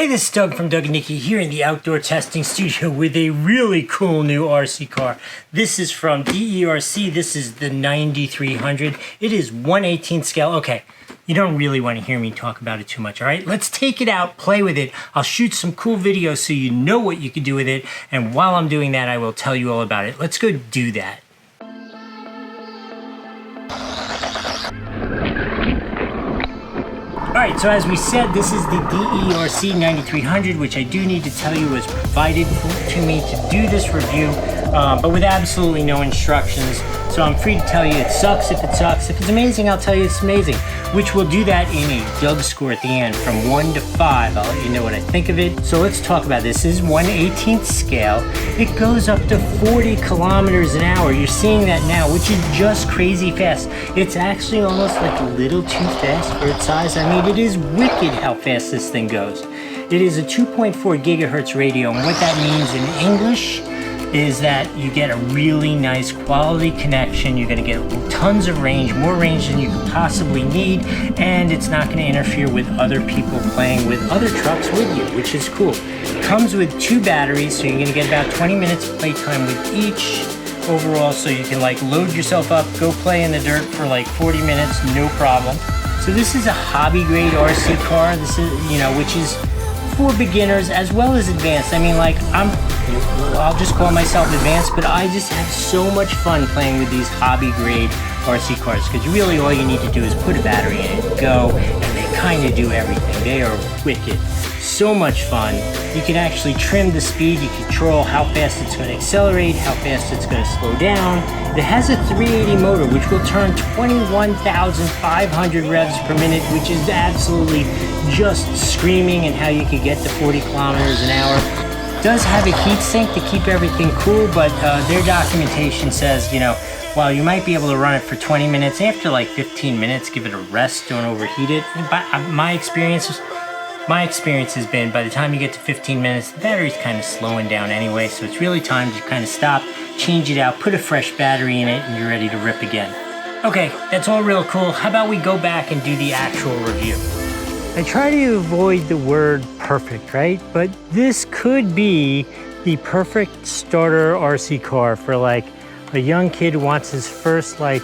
Hey, this is Doug from Doug and Nikki here in the outdoor testing studio with a really cool new RC car. This is from DEERC. This is the 9300. It is 1/18 scale. Okay, you don't really want to hear me talk about it too much, all right? Let's take it out, play with it. I'll shoot some cool videos so you know what you can do with it. And while I'm doing that, I will tell you all about it. Let's go do that. Alright, so as we said, this is the DEERC 9300, which I do need to tell you was provided to me to do this review, but with absolutely no instructions. So I'm free to tell you it sucks if it sucks. If it's amazing, I'll tell you it's amazing, which we'll do that in a Doug score at the end from 1 to 5. I'll let you know what I think of it. So let's talk about this. This is 1/18 scale. It goes up to 40 kilometers an hour. You're seeing that now, which is just crazy fast. It's actually almost like a little too fast for its size. I mean, it is wicked how fast this thing goes. It is a 2.4 gigahertz radio, and what that means in English is that you get a really nice quality connection. You're going to get tons of range, more range than you could possibly need, and it's not going to interfere with other people playing with other trucks with you, which is cool. It comes with 2 batteries, so you're going to get about 20 minutes of playtime with each overall, so you can like load yourself up, go play in the dirt for like 40 minutes, no problem. So this is a hobby grade RC car. This is, which is for beginners as well as advanced. I mean, like, I'll just call myself advanced, but I just have so much fun playing with these hobby grade RC cars, because really all you need to do is put a battery in it, go, and they kind of do everything. They are wicked. So much fun. You can actually trim the speed. You control how fast it's going to accelerate, how fast it's going to slow down. It has a 380 motor, which will turn 21,500 revs per minute, which is absolutely just screaming, and how you can get to 40 kilometers an hour. It does have a heat sink to keep everything cool, but their documentation says, while you might be able to run it for 20 minutes, after like 15 minutes, give it a rest, don't overheat it. My experience has been, by the time you get to 15 minutes, the battery's kind of slowing down anyway, so it's really time to kind of stop, change it out, put a fresh battery in it, and you're ready to rip again. Okay, that's all real cool. How about we go back and do the actual review? I try to avoid the word perfect, right? But this could be the perfect starter RC car for like a young kid who wants his first like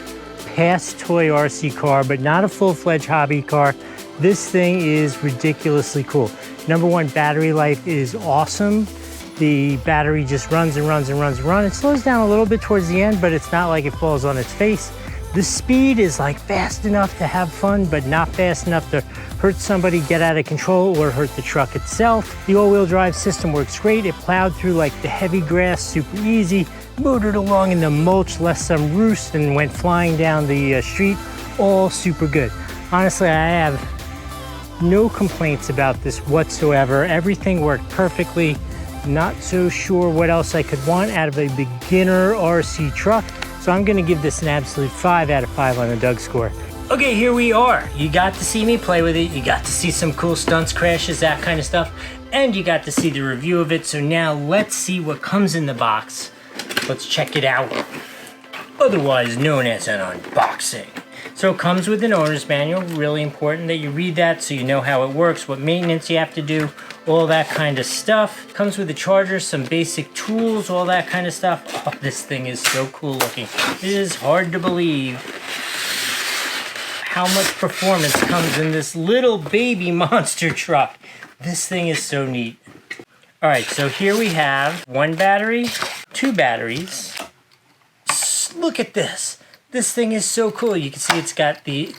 past toy RC car, but not a full-fledged hobby car. This thing is ridiculously cool. Number one, battery life is awesome. The battery just runs and runs and runs and runs. It slows down a little bit towards the end, but it's not like it falls on its face. The speed is like fast enough to have fun, but not fast enough to hurt somebody, get out of control, or hurt the truck itself. The all-wheel drive system works great. It plowed through like the heavy grass super easy, motored along in the mulch, left some roost, and went flying down the street. All super good. Honestly, I have no complaints about this whatsoever. Everything worked perfectly. Not so sure what else I could want out of a beginner RC truck. So I'm gonna give this an absolute 5 out of 5 on the Doug score. Okay, here we are. You got to see me play with it. You got to see some cool stunts, crashes, that kind of stuff. And you got to see the review of it. So now let's see what comes in the box. Let's check it out. Otherwise known as an unboxing. So it comes with an owner's manual. Really important that you read that so you know how it works, what maintenance you have to do, all that kind of stuff. It comes with a charger, some basic tools, all that kind of stuff. Oh, this thing is so cool looking. It is hard to believe how much performance comes in this little baby monster truck. This thing is so neat. All right, so here we have 1 battery, 2 batteries. Look at this. This thing is so cool. You can see it's got you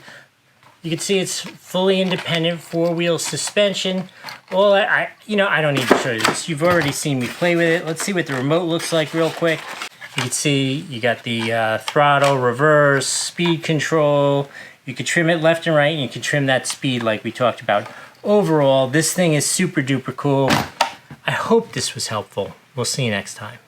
can see it's fully independent 4-wheel suspension. Well, I don't need to show you this. You've already seen me play with it. Let's see what the remote looks like real quick. You can see you got the throttle, reverse, speed control. You can trim it left and right, and you can trim that speed like we talked about. Overall, this thing is super duper cool. I hope this was helpful. We'll see you next time.